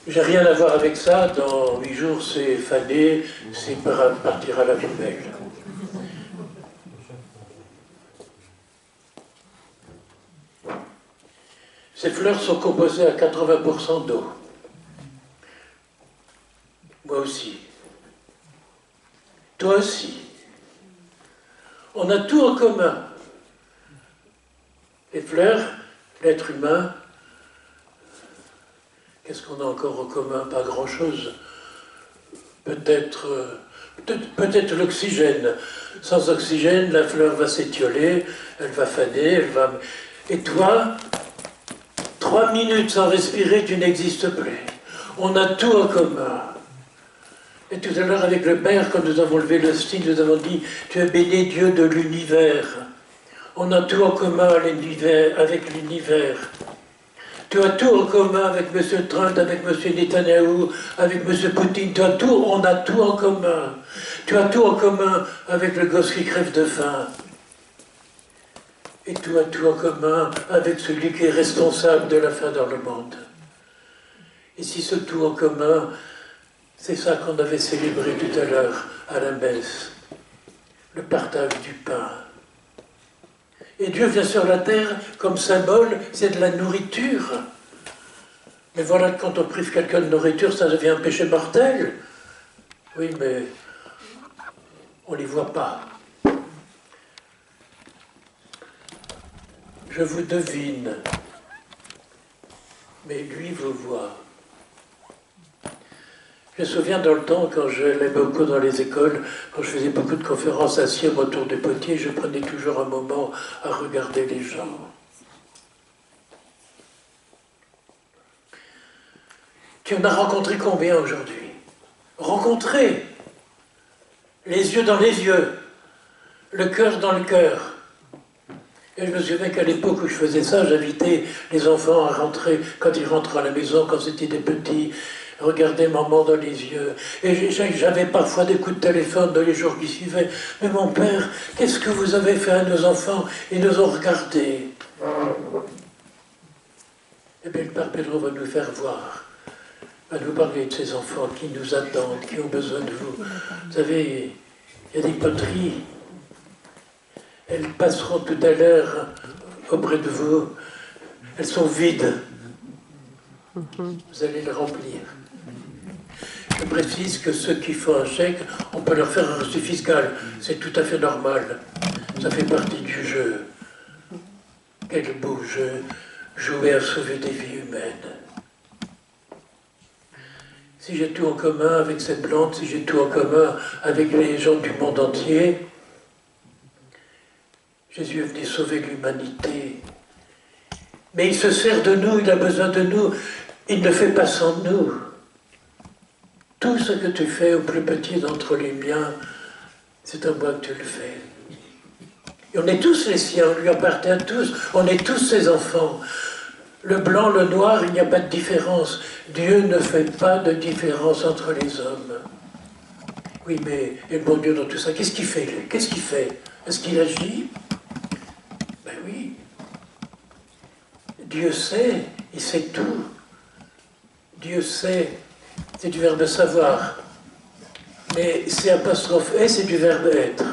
J'ai rien à voir avec ça. Dans 8 jours, c'est fané, c'est partir à la poubelle. Ces fleurs sont composées à 80% d'eau. Moi aussi. Toi aussi. On a tout en commun. Les fleurs, l'être humain, qu'est-ce qu'on a encore en commun? Pas grand-chose. Peut-être l'oxygène. Sans oxygène, la fleur va s'étioler, elle va faner, elle va... Et toi, 3 minutes sans respirer, tu n'existes plus. On a tout en commun. Et tout à l'heure, avec le Père, quand nous avons levé le style, nous avons dit « Tu es béni Dieu de l'univers ». On a tout en commun avec l'univers. Tu as tout en commun avec M. Trump, avec M. Netanyahou, avec M. Poutine. On a tout en commun. Tu as tout en commun avec le gosse qui crève de faim. Et tu as tout en commun avec celui qui est responsable de la faim dans le monde. Et si ce tout en commun, c'est ça qu'on avait célébré tout à l'heure à la messe, le partage du pain. Et Dieu vient sur la terre comme symbole, c'est de la nourriture. Mais voilà, quand on prive quelqu'un de nourriture, ça devient un péché mortel. Oui, mais on ne les voit pas. Je vous devine, mais lui vous voit. Je me souviens dans le temps, quand j'allais beaucoup dans les écoles, quand je faisais beaucoup de conférences assis autour du potier, je prenais toujours un moment à regarder les gens. Tu en as rencontré combien aujourd'hui? Rencontré, les yeux dans les yeux, le cœur dans le cœur. Et je me souviens qu'à l'époque où je faisais ça, j'invitais les enfants à rentrer, quand ils rentrent à la maison, quand c'était des petits, regarder maman dans les yeux. Et j'avais parfois des coups de téléphone dans les jours qui suivaient. Mais mon père, qu'est-ce que vous avez fait à nos enfants? Ils nous ont regardés. Eh bien, le Père Pedro va nous faire voir, va nous parler de ces enfants qui nous attendent, qui ont besoin de vous. Vous savez, il y a des poteries. Elles passeront tout à l'heure auprès de vous. Elles sont vides. Vous allez les remplir. Je précise que ceux qui font un chèque, on peut leur faire un reçu fiscal. C'est tout à fait normal. Ça fait partie du jeu. Quel beau jeu, jouer à sauver des vies humaines. Si j'ai tout en commun avec cette plante, si j'ai tout en commun avec les gens du monde entier, Jésus est venu sauver l'humanité. Mais il se sert de nous, il a besoin de nous. Il ne fait pas sans nous. Tout ce que tu fais au plus petit d'entre les miens, c'est à moi que tu le fais. Et on est tous les siens, on lui appartient tous, on est tous ses enfants. Le blanc, le noir, il n'y a pas de différence. Dieu ne fait pas de différence entre les hommes. Oui, mais et le bon Dieu dans tout ça, qu'est-ce qu'il fait, lui? Qu'est-ce qu'il fait? Est-ce qu'il agit? Ben oui. Dieu sait, il sait tout. Dieu sait, c'est du verbe savoir. Mais c'est apostrophe et, c'est du verbe être.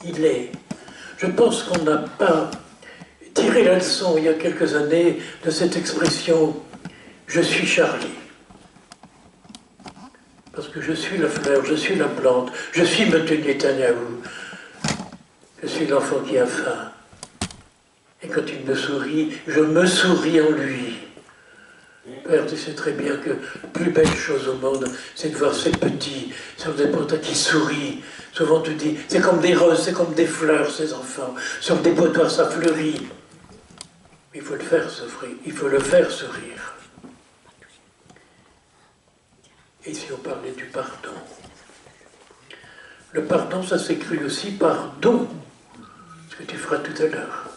Il est. Je pense qu'on n'a pas tiré la leçon il y a quelques années de cette expression « je suis Charlie ». Parce que je suis la fleur, je suis la plante, je suis M. Netanyahou. Je suis l'enfant qui a faim. Et quand il me sourit, je me souris en lui. Père, tu sais très bien que la plus belle chose au monde, c'est de voir ces petits, sur des poteaux qui sourient. Souvent tu dis, c'est comme des roses, c'est comme des fleurs, ces enfants. Sur des potoirs, ça fleurit. Il faut le faire sourire, il faut le faire sourire. Et si on parlait du pardon? Le pardon, ça s'écrit aussi par don, ce que tu feras tout à l'heure.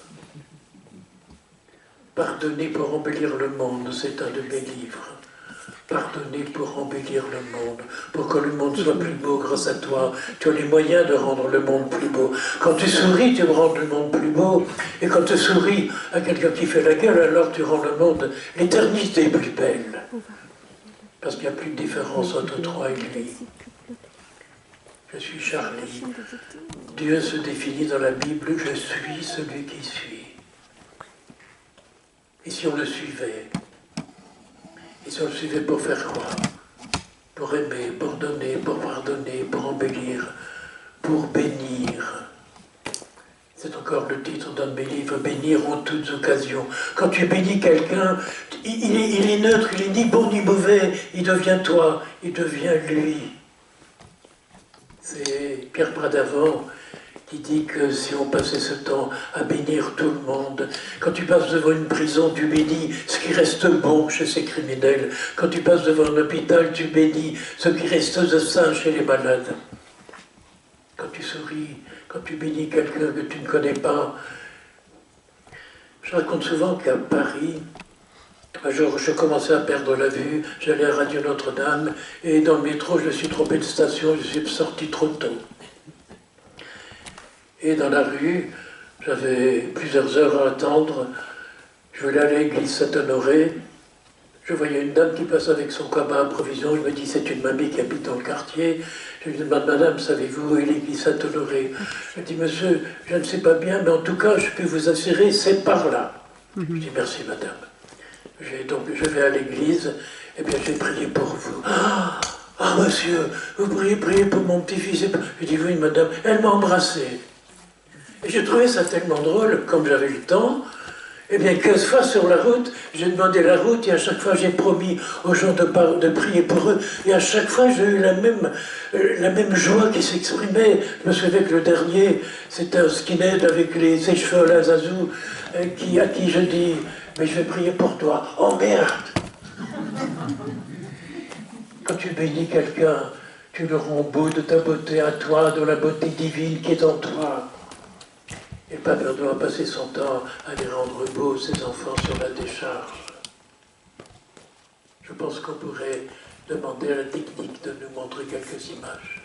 Pardonner pour embellir le monde, c'est un de mes livres. Pardonner pour embellir le monde, pour que le monde soit plus beau grâce à toi. Tu as les moyens de rendre le monde plus beau. Quand tu souris, tu rends le monde plus beau. Et quand tu souris à quelqu'un qui fait la gueule, alors tu rends le monde, l'éternité plus belle. parce qu'il n'y a plus de différence entre toi et lui. Je suis Charlie. Dieu se définit dans la Bible, je suis celui qui suis. Et si on le suivait? Et si on le suivait pour faire quoi? Pour aimer, pour donner, pour pardonner, pour embellir, pour bénir. C'est encore le titre d'un de mes livres, bénir en toutes occasions. Quand tu bénis quelqu'un, il est neutre, il est ni bon ni mauvais, il devient toi, il devient lui. C'est Pierre Bradavant qui dit que si on passait ce temps à bénir tout le monde, quand tu passes devant une prison, tu bénis ce qui reste bon chez ces criminels. Quand tu passes devant un hôpital, tu bénis ce qui reste de sain chez les malades. Quand tu souris, quand tu bénis quelqu'un que tu ne connais pas. Je raconte souvent qu'à Paris, un jour, je commençais à perdre la vue, j'allais à Radio Notre-Dame, et dans le métro, je me suis trompé de station, je suis sorti trop tôt. Et dans la rue, j'avais plusieurs heures à attendre, je voulais aller à l'église Saint-Honoré, je voyais une dame qui passe avec son cabas à provision, je me dis, c'est une mamie qui habite dans le quartier. Je lui demande, madame, savez-vous où est l'église Saint-Honoré? Je dis, monsieur, je ne sais pas bien, mais en tout cas, je peux vous assurer, c'est par là. Je dis, merci madame. Donc je vais à l'église, et bien j'ai prié pour vous. Ah, monsieur, vous priez pour mon petit-fils. Je dis, oui madame, elle m'a embrassé. Et j'ai trouvé ça tellement drôle, comme j'avais le temps. Eh bien, 15 fois sur la route, j'ai demandé la route et à chaque fois j'ai promis aux gens de prier pour eux. Et à chaque fois, j'ai eu la même joie qui s'exprimait. Je me souviens que le dernier, c'était un skinhead avec ses cheveux à la zazou, à qui je dis, mais je vais prier pour toi. Oh merde! Quand tu bénis quelqu'un, tu le rends beau de ta beauté à toi, de la beauté divine qui est en toi. Et le pape doit passer son temps à les rendre beaux, ses enfants, sur la décharge. Je pense qu'on pourrait demander à la technique de nous montrer quelques images.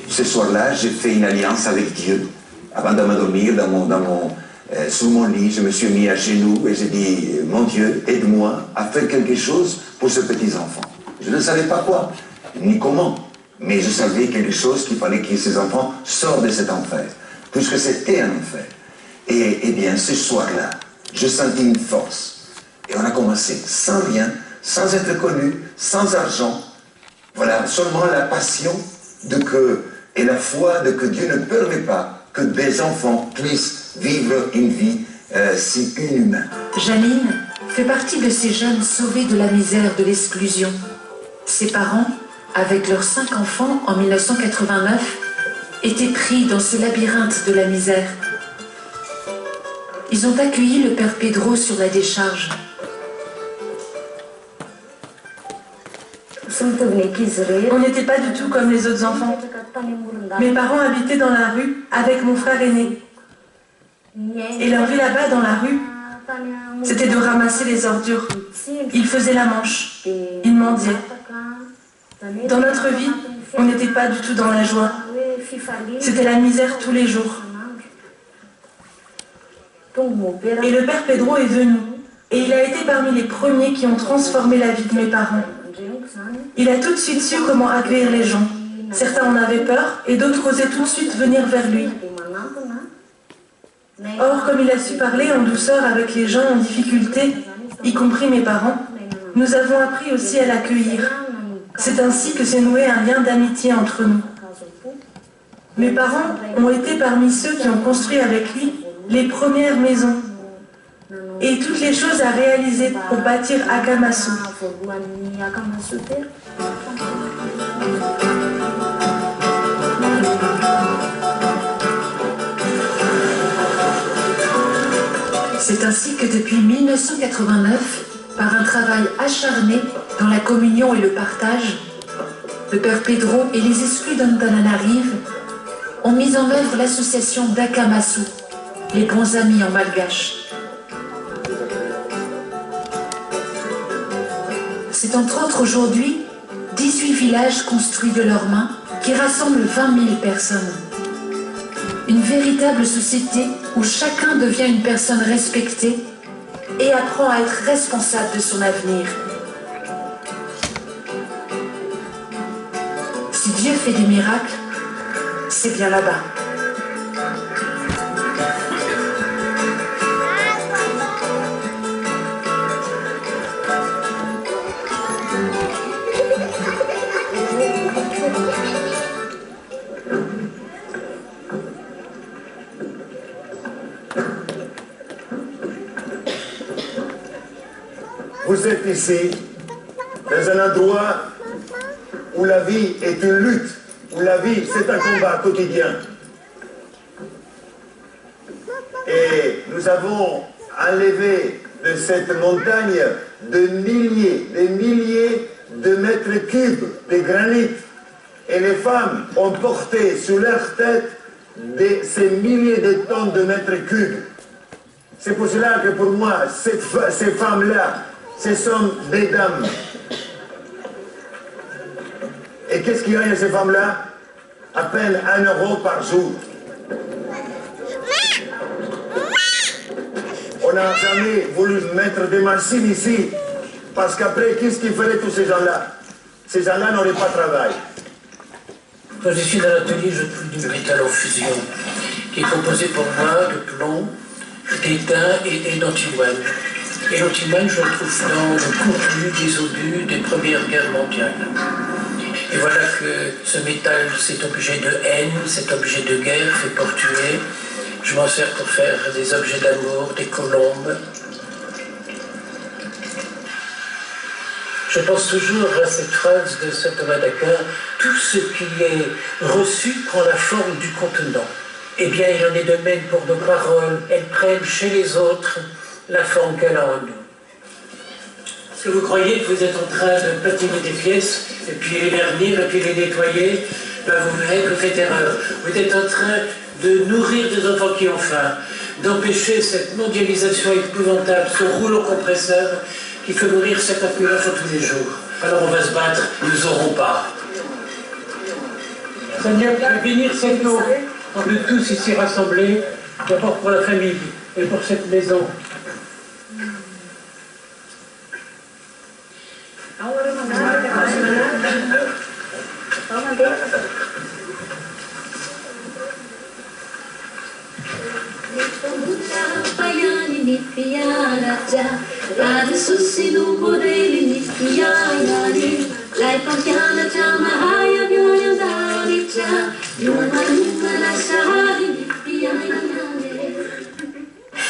Ce soir-là, j'ai fait une alliance avec Dieu. Avant de m'endormir sous mon lit, je me suis mis à genoux et j'ai dit, mon Dieu, aide-moi à faire quelque chose pour ce petit enfant. Je ne savais pas quoi, ni comment, mais je savais quelque chose qu'il fallait que ces enfants sortent de cet enfer, puisque c'était un enfer. Et bien, ce soir-là, je sentis une force. Et on a commencé sans rien, sans être connu, sans argent. Voilà, seulement la passion et la foi de que Dieu ne permet pas que des enfants puissent vivre une vie si inhumaine. Janine fait partie de ces jeunes sauvés de la misère, de l'exclusion. Ses parents, avec leurs 5 enfants en 1989, étaient pris dans ce labyrinthe de la misère. Ils ont accueilli le père Pedro sur la décharge. On n'était pas du tout comme les autres enfants. Mes parents habitaient dans la rue avec mon frère aîné. Et leur vie là-bas dans la rue, c'était de ramasser les ordures. Ils faisaient la manche. Ils mendiaient. Dans notre vie, on n'était pas du tout dans la joie. C'était la misère tous les jours. Et le père Pedro est venu. Et il a été parmi les premiers qui ont transformé la vie de mes parents. Il a tout de suite su comment accueillir les gens. Certains en avaient peur et d'autres osaient tout de suite venir vers lui. Or, comme il a su parler en douceur avec les gens en difficulté, y compris mes parents, nous avons appris aussi à l'accueillir. C'est ainsi que s'est noué un lien d'amitié entre nous. Mes parents ont été parmi ceux qui ont construit avec lui les premières maisons et toutes les choses à réaliser pour bâtir Akamasu. C'est ainsi que depuis 1989, par un travail acharné dans la communion et le partage, le père Pedro et les exclus d'Antananarive ont mis en œuvre l'association d'Akamasu, les bons amis en malgache. C'est entre autres aujourd'hui 18 villages construits de leurs mains qui rassemblent 20 000 personnes. Une véritable société où chacun devient une personne respectée et apprend à être responsable de son avenir. Si Dieu fait des miracles, c'est bien là-bas. Vous êtes ici, dans un endroit où la vie est une lutte, où la vie c'est un combat quotidien. Et nous avons enlevé de cette montagne des milliers de mètres cubes de granit. Et les femmes ont porté sur leur tête ces milliers de tonnes de mètres cubes. C'est pour cela que pour moi, ces femmes-là, ce sont des dames. Et qu'est-ce qu'il y a à ces femmes-là? À peine 1 euro par jour. On n'a jamais voulu mettre des machines ici, parce qu'après, qu'est-ce qu'ils feraient tous ces gens-là? Ces gens-là n'auraient pas de travail. Quand je suis dans l'atelier, je trouve du métal en fusion, qui est composé pour moi de plomb, d'étain et d'antimoine. Et l'antimoine, je le trouve dans le contenu des obus des Premières Guerres mondiales. Et voilà que ce métal, cet objet de haine, cet objet de guerre fait pour tuer. Je m'en sers pour faire des objets d'amour, des colombes. Je pense toujours à cette phrase de saint Thomas d'Aquin, tout ce qui est reçu prend la forme du contenant. Eh bien, il en est de même pour nos paroles, elles prennent chez les autres la forme qu'elle a en nous. Est-ce que vous croyez que vous êtes en train de patiner des pièces, et puis les vernir, et puis les nettoyer? Ben, vous faites erreur. Vous êtes en train de nourrir des enfants qui ont faim, d'empêcher cette mondialisation épouvantable, ce rouleau compresseur qui fait mourir 50 000 enfants tous les jours. Alors on va se battre, nous n'aurons pas. Seigneur, bénir cette eau, on peut tous ici rassemblés, d'abord pour la famille et pour cette maison.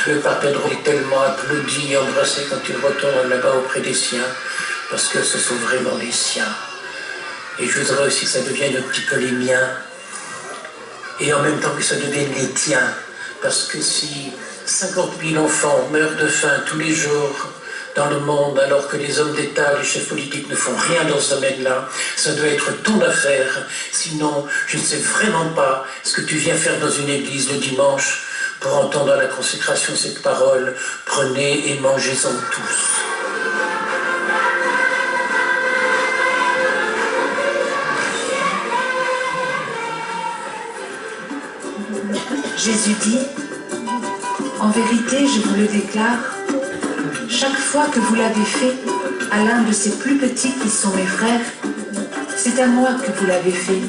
Le Père Pedro est tellement applaudi et embrassé quand il retourne là-bas auprès des siens, parce que ce sont vraiment les siens. Et je voudrais aussi que ça devienne un petit peu les miens, et en même temps que ça devienne les tiens, parce que si 50 000 enfants meurent de faim tous les jours dans le monde, alors que les hommes d'État, les chefs politiques ne font rien dans ce domaine-là, ça doit être ton affaire. Sinon, je ne sais vraiment pas ce que tu viens faire dans une église le dimanche pour entendre à la consécration cette parole. Prenez et mangez-en tous. Jésus dit, en vérité, je vous le déclare, chaque fois que vous l'avez fait à l'un de ces plus petits qui sont mes frères, c'est à moi que vous l'avez fait.